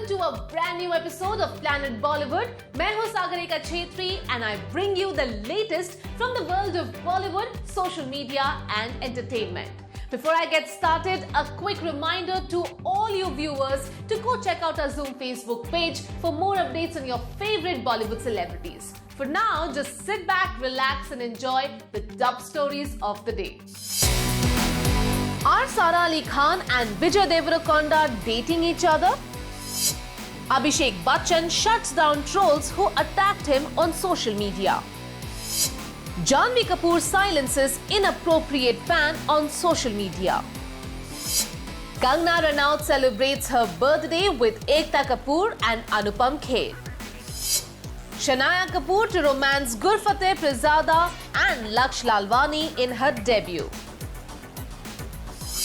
welcome to a brand new episode of Planet Bollywood. मैं हूँ Sagarika Chhetri and I bring you the latest from the world of Bollywood, social media and entertainment. Before I get started, a quick reminder to all you viewers to go check out our Zoom Facebook page for more updates on your favorite Bollywood celebrities. For now, just sit back, relax and enjoy the top stories of the day. Are Sara Ali Khan and Vijay Deverakonda dating each other? Abhishek Bachchan shuts down trolls who attacked him on social media. Janhvi Kapoor silences inappropriate fan on social media. Kangana Ranaut celebrates her birthday with Ekta Kapoor and Anupam Kher. Shanaya Kapoor to romance Gurfateh Pirzada and Laksh Lalwani in her debut.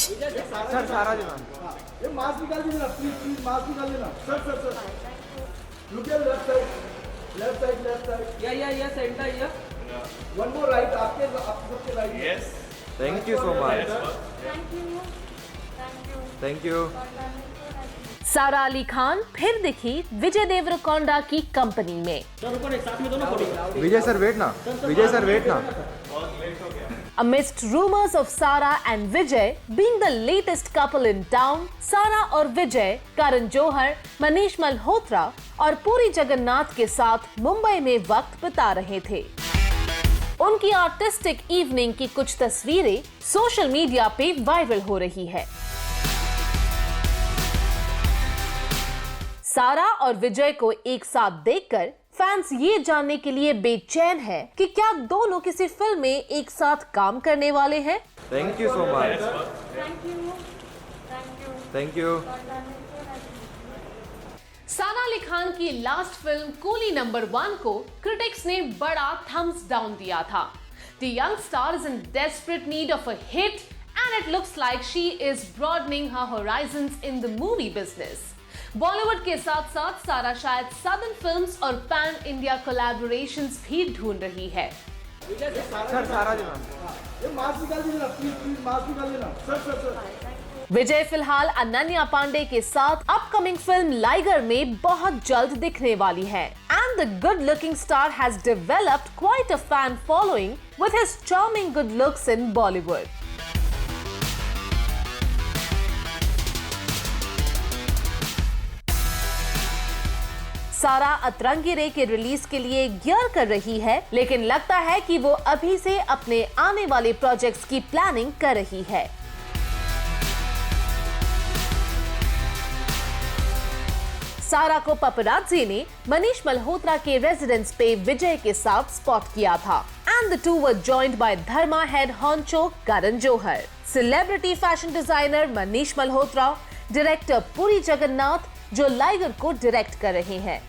Sir सारा जी ma'am ये mask निकाल दीजिए ना please mask निकाल देना sir look at left side या centre या one more right आपके सबके right Yes. Thank you so much thank you सारा अली खान फिर दिखी विजय देवरकोंडा की कंपनी में. विजय सर वेट ना Amidst rumors of Sara and Vijay being the latest couple in town, Sara और विजय करण जौहर, मनीष मल्होत्रा और पूरी जगन्नाथ के साथ मुंबई में वक्त बिता रहे थे. उनकी आर्टिस्टिक इवनिंग की कुछ तस्वीरें सोशल मीडिया पे वायरल हो रही है. सारा और विजय को एक साथ देखकर फैंस ये जानने के लिए बेचैन है कि क्या दोनों किसी फिल्म में एक साथ काम करने वाले हैं. Thank you so much thank you सारा अली खान की लास्ट फिल्म कूली नंबर 1 को क्रिटिक्स ने बड़ा थम्स डाउन दिया था. The young star is in desperate need of a hit and it looks like she is broadening her horizons in the movie business. Bollywood के साथ साथ सारा शायद साउदर्न फिल्म्स और पैन इंडिया कोलैबोरेशंस भी ढूंढ रही है. सर सारा जी मैम ये मास्क निकाल दीजिए ना प्लीज मास्क निकाल देना सर विजय फिलहाल अनन्या पांडे के साथ अपकमिंग फिल्म लाइगर में बहुत जल्द दिखने वाली है. And the good looking star has developed quite a fan following with his charming good looks in Bollywood. सारा अतरंगी रे के रिलीज के लिए गियर कर रही है, लेकिन लगता है कि वो अभी से अपने आने वाले प्रोजेक्ट्स की प्लानिंग कर रही है. सारा को पपराज़ी ने मनीष मल्होत्रा के रेजिडेंस पे विजय के साथ स्पॉट किया था. And the two were joined by Dharma head honcho Karan Johar, celebrity fashion designer Manish Malhotra, director Puri Jagannath जो लाइगर को डायरेक्ट कर रहे हैं,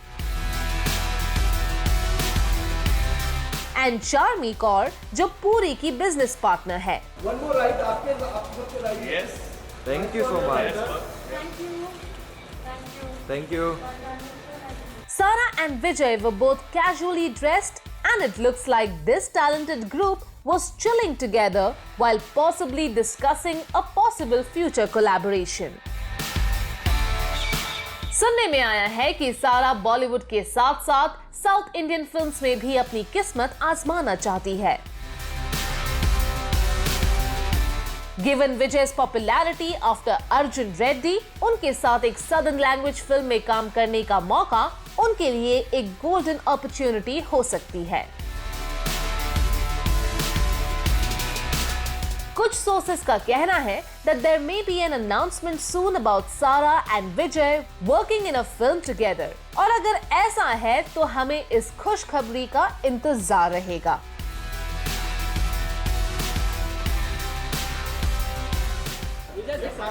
एंड चार्मी कौर जो पूरी की बिजनेस पार्टनर है. वन मोर राइट आपके सबके right Yes. Thank you so much thank you Sara and Vijay were both casually dressed and it looks like this talented group was chilling together while possibly discussing a possible future collaboration. सुनने में आया है कि सारा बॉलीवुड के साथ साथ south Indian films में भी अपनी किस्मत आजमाना चाहती है. Given Vijay's popularity after Arjun Reddy, उनके साथ एक सदर्न लैंग्वेज फिल्म में काम करने का मौका उनके लिए एक गोल्डन अपॉर्चुनिटी हो सकती है. कुछ सोर्सेस का कहना है that there may be an announcement soon about Sara and Vijay working in a film together. और अगर ऐसा है तो हमें इस खुशखबरी का इंतजार रहेगा.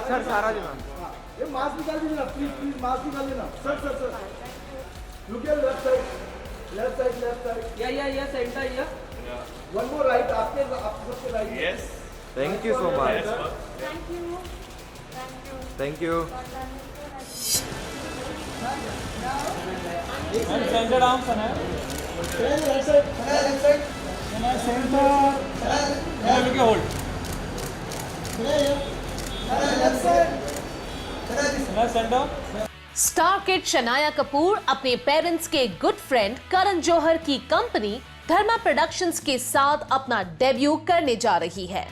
सर सारा जी मैम ये मास्क निकाल दीजिए ना प्लीज मास्क निकाल देना sir look at left side या सेंटर या वन मोर राइट आपके सबके right Yes. Thank you so much thank you centre आर्म सन है centre look hold centre star kid Shanaya Kapoor अपने पेरेंट्स के गुड फ्रेंड करण जौहर की कंपनी धर्मा प्रोडक्शंस के साथ अपना डेब्यू करने जा रही है।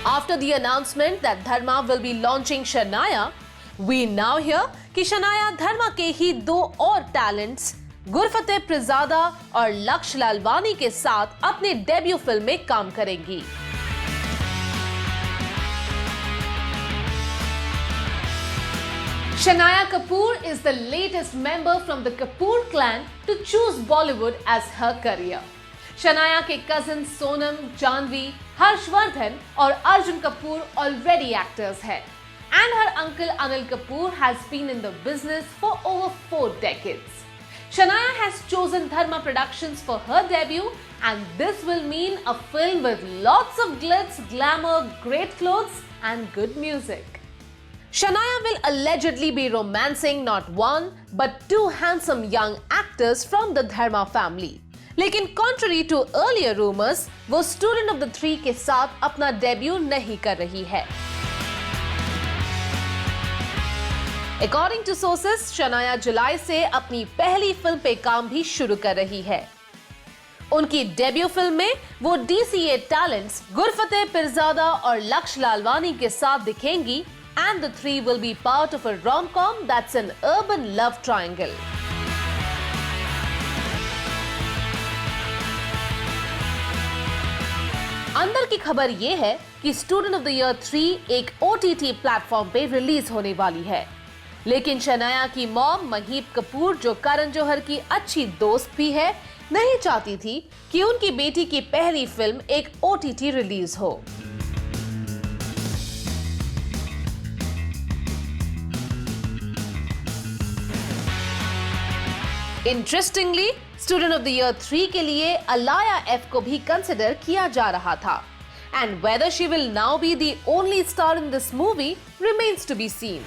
After the announcement that Dharma will be launching Shanaya, we now hear कि शनाया धर्मा के ही दो और टैलेंट्स गुरफतेह पिरज़ादा और लक्ष्य लालवानी के साथ अपने डेब्यू फिल्म में काम करेंगी। Shanaya Kapoor is the latest member from the Kapoor clan to choose Bollywood as her career. Shanaya के कजिन सोनम, जानवी, हर्षवर्धन और अर्जुन कपूर already actors हैं. And her uncle Anil Kapoor has been in the business for over 4 decades. Shanaya has chosen Dharma Productions for her debut, and this will mean a film with lots of glitz, glamour, great clothes and good music. Shanaya will allegedly be romancing not one but 2 handsome young actors from the Dharma family. लेकिन contrary to earlier rumors, वो Student of the 3 के साथ अपना debut नहीं कर रही है। According to sources, Shanaya जुलाई से अपनी पहली फिल्म पे काम भी शुरू कर रही है। उनकी डेब्यू फिल्म में वो DCA टैलेंट्स गुरफतेह पिरज़ादा और लक्ष्य लालवानी के साथ दिखेंगी, and the 3 will be part of a rom-com that's an urban love triangle. अंदर की खबर ये है कि स्टूडेंट ऑफ द ईयर 3 एक OTT प्लेटफॉर्म पे रिलीज होने वाली है, लेकिन शनाया की मॉम महीप कपूर, जो करण जौहर की अच्छी दोस्त भी है, नहीं चाहती थी कि उनकी बेटी की पहली फिल्म एक OTT रिलीज हो। Interestingly, student of the year 3 के लिए अलाया एफ को भी कंसिडर किया जा रहा था, and whether she will now be the only star in this movie remains to be seen.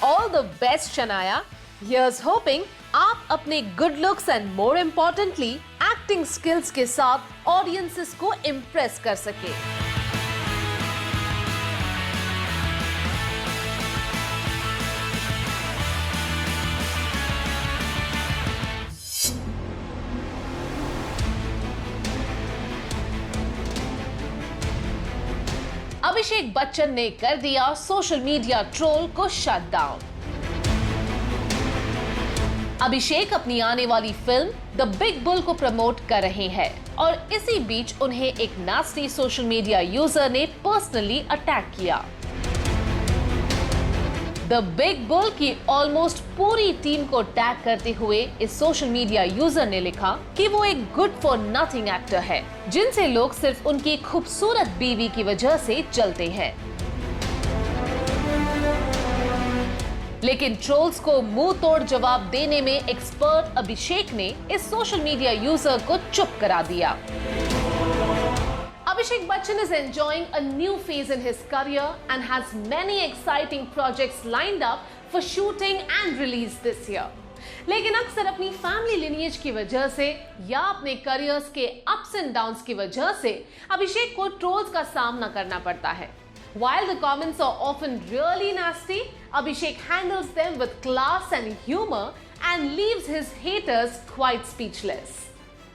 All the best Shanaya, here's hoping आप अपने good looks and more importantly acting skills के साथ ऑडियंसेस को इम्प्रेस कर सके। अभिषेक बच्चन ने कर दिया सोशल मीडिया ट्रोल को शट डाउन। अभिषेक अपनी आने वाली फिल्म द बिग बुल को प्रमोट कर रहे हैं, और इसी बीच उन्हें एक नास्टी सोशल मीडिया यूजर ने पर्सनली अटैक किया। द बिग बुल की ऑलमोस्ट पूरी टीम को टैग करते हुए इस सोशल मीडिया यूजर ने लिखा कि वो एक गुड फॉर नथिंग एक्टर है, जिनसे लोग सिर्फ उनकी खूबसूरत बीवी की वजह से चलते हैं। लेकिन ट्रोल्स को मुंह तोड़ जवाब देने में एक्सपर्ट अभिषेक ने इस सोशल मीडिया यूजर को चुप करा दिया। Abhishek Bachchan is enjoying a new phase in his career and has many exciting projects lined up for shooting and release this year. लेकिन अक्सर अपनी फैमिली लिनिएज की वजह से या अपने करियर्स के अप्स एंड डाउन्स की वजह से अभिषेक को ट्रोल्स का सामना करना पड़ता है। While the comments are often really nasty, Abhishek handles them with class and humor and leaves his haters quite speechless.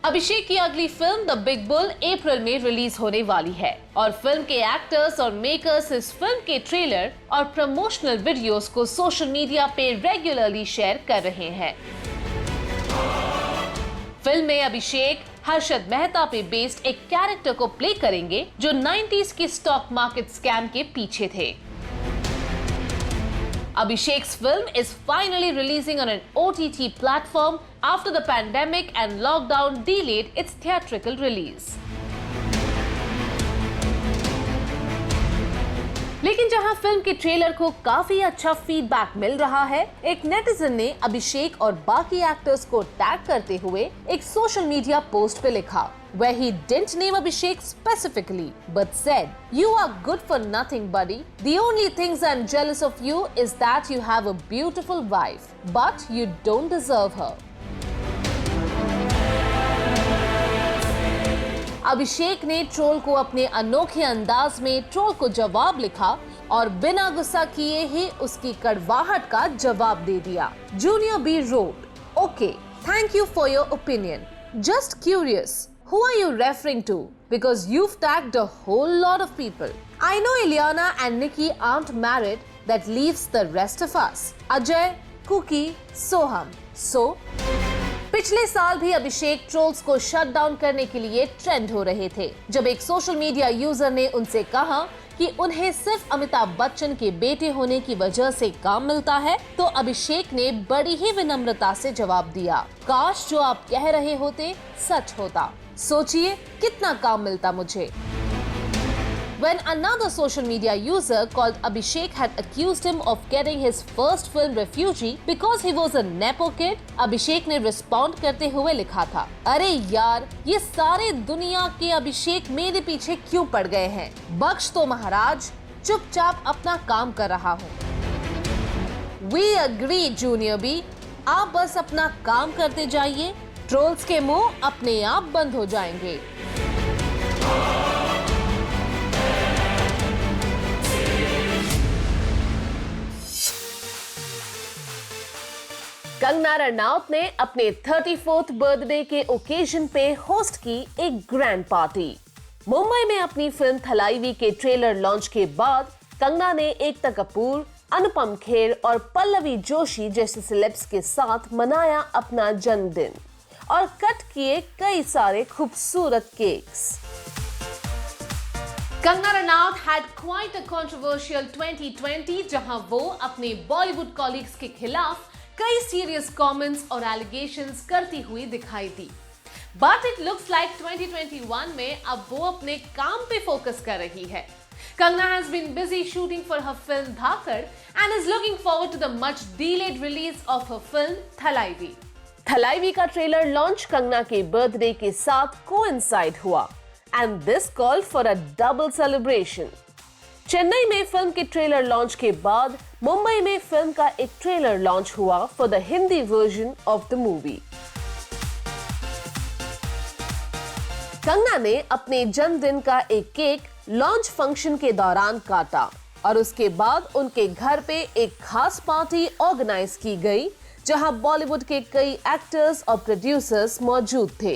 अभिषेक की अगली फिल्म द बिग बुल अप्रैल में रिलीज होने वाली है, और फिल्म के एक्टर्स और मेकर्स इस फिल्म के ट्रेलर और प्रमोशनल वीडियोस को सोशल मीडिया पे रेगुलरली शेयर कर रहे हैं। फिल्म में अभिषेक हर्षद मेहता पे बेस्ड एक कैरेक्टर को प्ले करेंगे जो 90s की स्टॉक मार्केट स्कैम के पीछे थे। Abhishek's film is finally releasing on an OTT platform after the pandemic and lockdown delayed its theatrical release. लेकिन जहां फिल्म के ट्रेलर को काफी अच्छा फीडबैक मिल रहा है, एक नेटिजन ने अभिषेक और बाकी एक्टर्स को टैग करते हुए एक सोशल मीडिया पोस्ट पे लिखा, where he didn't name Abhishek specifically, but said, "You are good for nothing, buddy. The only things I'm jealous of you is that you have a beautiful wife, but you don't deserve her." अभिषेक ने troll को अपने अनोखे अंदाज में troll को जवाब लिखा और बिना गुस्सा किए ही उसकी कड़वाहट का जवाब दे दिया। जूनियर बी रोट, okay, thank you for your opinion, just curious, who are you referring to? Because you've tagged a whole lot of people. I know Ileana and Nikki aren't married, that leaves the rest of us. Ajay, Cookie, Soham. So? पिछले साल भी अभिषेक trolls को shut down करने के लिए trend हो रहे थे, जब एक सोशल मीडिया यूजर ने उनसे कहा कि उन्हें सिर्फ अमिताभ बच्चन के बेटे होने की वजह से काम मिलता है, तो अभिषेक ने बड़ी ही विनम्रता से जवाब दिया, काश जो आप कह रहे होते सच होता, सोचिए कितना काम मिलता मुझे। When another social media user called Abhishek had accused him of getting his first film Refugee because he was a nepo kid, अभिषेक ने रिस्पॉन्ड करते हुए लिखा था, अरे यार, ये सारे दुनिया के अभिषेक मेरे पीछे क्यों पड़ गए हैं? बख्श तो महाराज, चुपचाप अपना काम कर रहा हूँ। We agree, जूनियर बी, आप बस अपना काम करते जाइए, ट्रोल्स के मुंह अपने आप बंद हो जाएंगे। कंगना रनौत ने अपने 34th बर्थडे के ओकेजन पे होस्ट की एक ग्रैंड पार्टी। मुंबई में अपनी फिल्म थलाईवी के ट्रेलर लॉन्च के बाद कंगना ने एकता कपूर, अनुपम खेर और पल्लवी जोशी जैसे सेलेब्स के साथ मनाया अपना जन्मदिन और कट किए कई सारे खूबसूरत cakes. Kangana Ranaut had quite a controversial 2020, जहां वो अपने बॉलीवुड कॉलीग्स के खिलाफ कई सीरियस कमेंट्स और एलिगेशंस करती हुई दिखाई दी। बट इट लुक्स लाइक 2021 में अब वो अपने काम पे फोकस कर रही है। Kangna has been busy shooting for her film Dhakad and is looking forward to the much delayed release of her film Thalaivi. Thalaivi का ट्रेलर लॉन्च कंगना के बर्थडे के साथ कोइंसाइड हुआ and this called for a double celebration. Chennai में film के trailer launch के बाद मुंबई में फिल्म का एक ट्रेलर लॉन्च हुआ for the Hindi version of the movie. Kangana ने अपने जन्मदिन का एक केक लॉन्च फंक्शन के दौरान काटा और उसके बाद उनके घर पे एक खास पार्टी ऑर्गेनाइज की गई, जहां बॉलीवुड के कई एक्टर्स और प्रोड्यूसर्स मौजूद थे।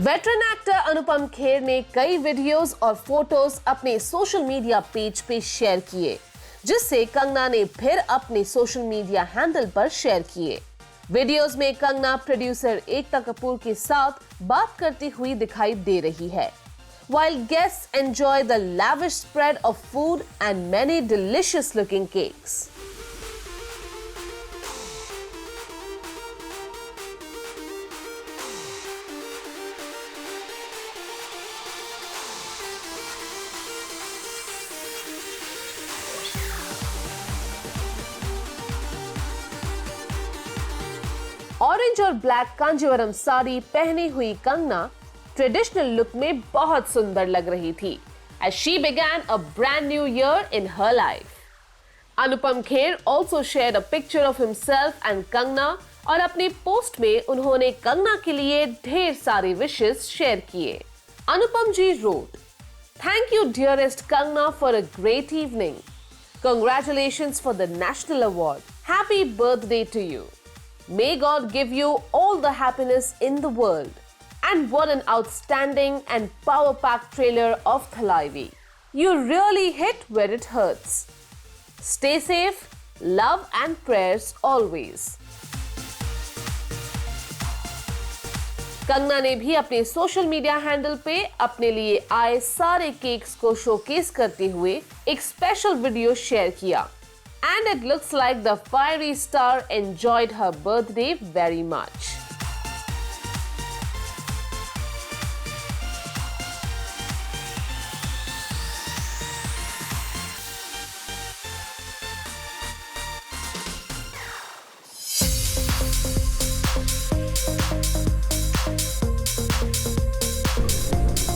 वेटरन एक्टर अनुपम खेर ने कई वीडियोस और फोटोज अपने सोशल मीडिया पेज पे शेयर किए, जिससे कंगना ने फिर अपने सोशल मीडिया हैंडल पर शेयर किए। वीडियोस में कंगना प्रोड्यूसर एकता कपूर के साथ बात करती हुई दिखाई दे रही है, while guests enjoy the lavish spread of food and many delicious looking cakes. Orange और ब्लैक कांजीवरम साड़ी पहनी हुई कंगना ट्रेडिशनल लुक में बहुत सुंदर लग रही थी as she began a brand new year in her life. Anupam Kher also shared a picture of himself and Kangana और अपनी पोस्ट में उन्होंने कंगना के लिए ढेर सारे विशेस शेयर किए। अनुपम जी wrote, "Thank you dearest Kangna for a great evening. Congratulations for the national award. Happy birthday to you. May God give you all the happiness in the world. And what an outstanding and power-packed trailer of Thalaivi. You really hit where it hurts. Stay safe, love and prayers always." Kangana ने भी अपने social media handle पे अपने लिए आए सारे cakes को showcase करते हुए एक स्पेशल वीडियो शेयर किया। And it looks like the fiery star enjoyed her birthday very much.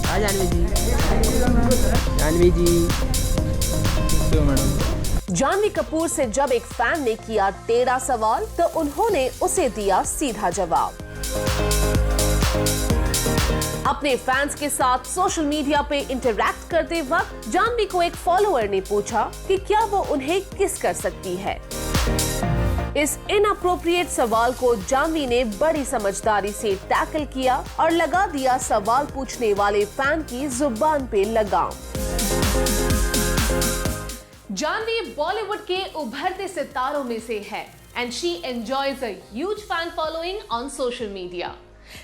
हाँ जानवी जी, जानवी जी, मैडम जानवी कपूर से जब एक फैन ने किया टेढ़ा सवाल तो उन्होंने उसे दिया सीधा जवाब। अपने फैंस के साथ सोशल मीडिया पे इंटरैक्ट करते वक्त जानवी को एक फॉलोअर ने पूछा कि क्या वो उन्हें किस कर सकती है। इस इनअप्रोप्रिएट सवाल को जानवी ने बड़ी समझदारी से टैकल किया और लगा दिया सवाल पूछने वाले फैन की जुबान पे लगाम। जानवी बॉलीवुड के उभरते सितारों में से है and she enjoys a huge fan following on social media.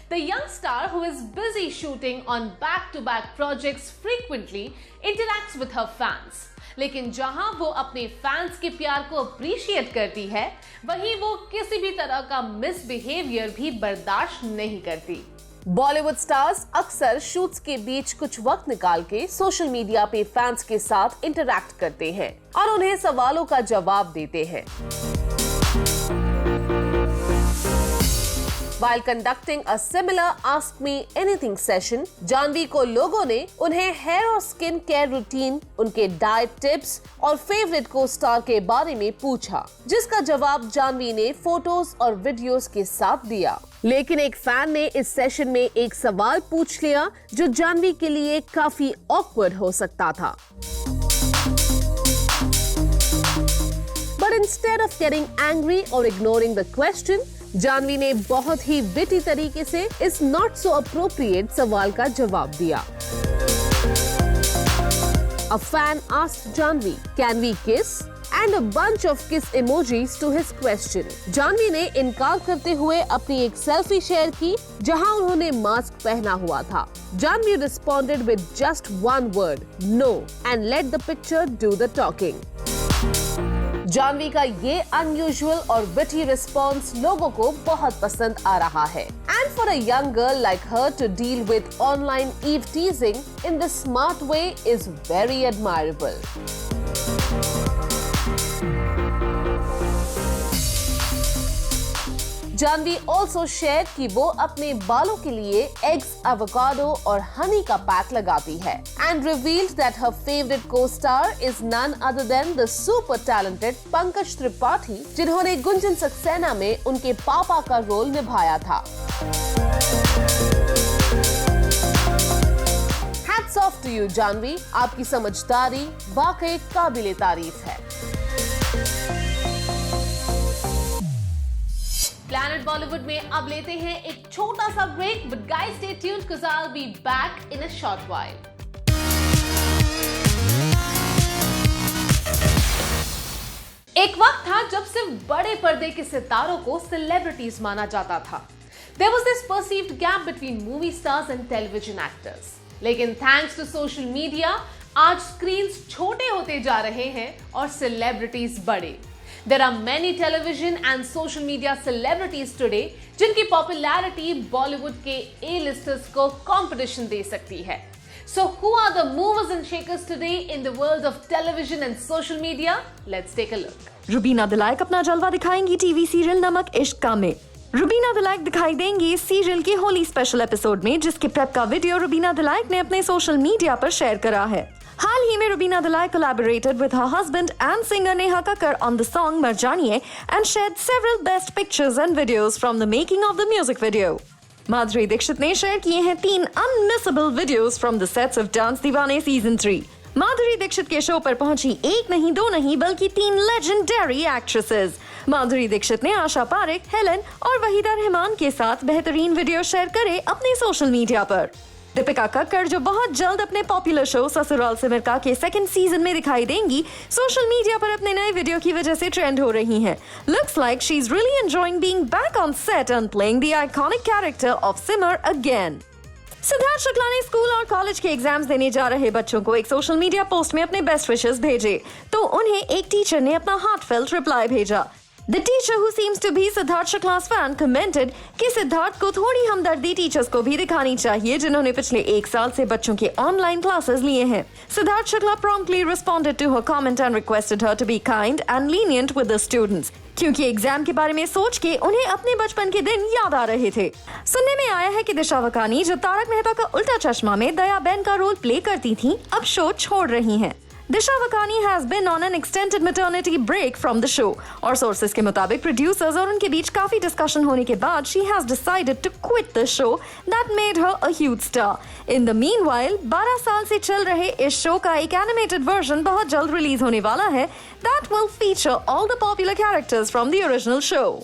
The young star, who is busy shooting on back-to-back projects, frequently interacts with her fans. लेकिन जहां वो अपने फैंस के प्यार को अप्रिशिएट करती है, वहीं वो किसी भी तरह का मिसबिहेवियर भी बर्दाश्त नहीं करती। बॉलीवुड स्टार्स अक्सर शूट्स के बीच कुछ वक्त निकाल के सोशल मीडिया पे फैंस के साथ इंटरैक्ट करते हैं और उन्हें सवालों का जवाब देते हैं। While conducting a similar Ask Me Anything session, Janvi को लोगों ने उन्हें हेयर और स्किन केयर रूटीन, उनके डाइट टिप्स और फेवरेट को स्टार के बारे में पूछा, जिसका जवाब जानवी ने फोटोज और वीडियोस के साथ दिया। लेकिन एक फैन ने इस सेशन में एक सवाल पूछ लिया जो जानवी के लिए काफी ऑकवर्ड हो सकता था। But instead of getting angry or ignoring the question, Janvi ने बहुत ही विटी तरीके से इस नॉट सो अप्रोप्रिएट सवाल का जवाब दिया। A fan asked Janvi, "Can we kiss?" and a bunch of kiss emojis to his question. Janvi ने इनकार करते हुए अपनी एक सेल्फी शेयर की जहां उन्होंने मास्क पहना हुआ था। Janvi responded with just one word, "No," and let the picture do the talking. Janvi का ये अनयूजुअल और विटी रिस्पॉन्स लोगों को बहुत पसंद आ रहा है। And for a young girl like her to deal with online eve teasing in the smart way is very admirable. Janhvi also share कि वो अपने बालों के लिए एग्स, एवोकाडो और हनी का पैक लगाती है and revealed that her favourite co star is none other than the super talented Pankaj Tripathi, जिन्होंने गुंजन सक्सेना में उनके पापा का रोल निभाया था। Hats off to you Janhvi, आपकी समझदारी वाकई काबिले तारीफ है। प्लैनेट बॉलीवुड में अब लेते हैं एक छोटा सा break, but guys stay tuned because I will be back in a short while. एक वक्त था जब सिर्फ बड़े पर्दे के सितारों को सेलिब्रिटीज माना जाता था। There was this perceived gap between movie stars and television actors. लेकिन थैंक्स टू सोशल मीडिया आज स्क्रीन्स छोटे होते जा रहे हैं और सेलिब्रिटीज बड़े। There are many television and social media celebrities today जिनकी पॉपुलैरिटी बॉलीवुड के A-listers को कंपटीशन दे सकती है। So who are the movers and shakers today in the world of television and social media? Let's take a look. Rubina Dilaik अपना जलवा दिखाएंगी TV serial नमक इश्क का में। रुबीना दिलाइक दिखाई देंगी इस सीरियल के होली स्पेशल एपिसोड में, जिसके प्रेप का वीडियो रुबीना दिलाइक ने अपने सोशल मीडिया पर शेयर करा है। हाल ही में Rubina Dilaik collaborated with her husband and singer Neha Kakkar on the song Marjaniye and shared several best pictures and videos from the making of the music video. Madhuri Dixit ने share किए हैं 3 unmissable videos from the sets of Dance Deewane Season 3. Madhuri Dixit के show पर पहुंची एक नहीं दो नहीं बल्कि 3 legendary actresses. माधुरी दीक्षित ने आशा पारेख, हेलन और वहीदा रहमान के साथ बेहतरीन वीडियो शेयर करे अपने सोशल मीडिया पर। दीपिका कक्कड़, जो बहुत जल्द अपने पॉपुलर शो ससुराल सिमर का के 2nd सीजन में दिखाई देंगी, सोशल मीडिया पर अपने नए वीडियो की वजह से ट्रेंड हो रही हैं। Looks like she's really enjoying being back on set and playing the iconic character of Simar again. Siddharth Shukla ने स्कूल और कॉलेज के एग्जाम्स देने जा रहे बच्चों को एक सोशल मीडिया पोस्ट में अपने बेस्ट विशेस भेजे, तो उन्हें एक टीचर ने अपना हार्टफेल्ट रिप्लाई भेजा। The teacher, who seems to be Siddharth Shukla's fan, commented कि सिद्धार्थ को थोड़ी हमदर्दी टीचर्स को भी दिखानी चाहिए जिन्होंने पिछले 1 साल से बच्चों के ऑनलाइन क्लासेस लिए हैं। Siddharth Shukla promptly responded to her comment and requested her to be kind and lenient with the students, क्योंकि एग्जाम के बारे में सोच के उन्हें अपने बचपन के दिन याद आ रहे थे। सुनने में आया है कि दिशा वकानी, जो तारक मेहता का उल्टा चश्मा में दया बेन का रोल प्ले करती थी, अब शो छोड़ रही हैं। दिशा Vakani has been on an extended maternity break from the show. और sources के मुताबिक producers और उनके बीच काफी discussion होने के बाद she has decided to quit the show that made her a huge star. In the meanwhile, 12 साल से चल रहे इस शो का एक animated version बहुत जल्द रिलीज होने वाला है that will feature all the popular characters from the original show.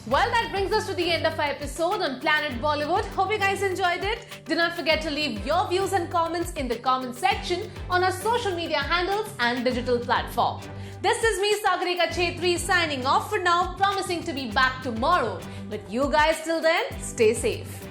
Well, that brings us to the end of our episode on Planet Bollywood. Hope you guys enjoyed it. Do not forget to leave your views and comments in the comment section on our social media handles and digital platform. This is me, Sagarika Chetri, signing off for now, promising to be back tomorrow. But you guys till then, stay safe.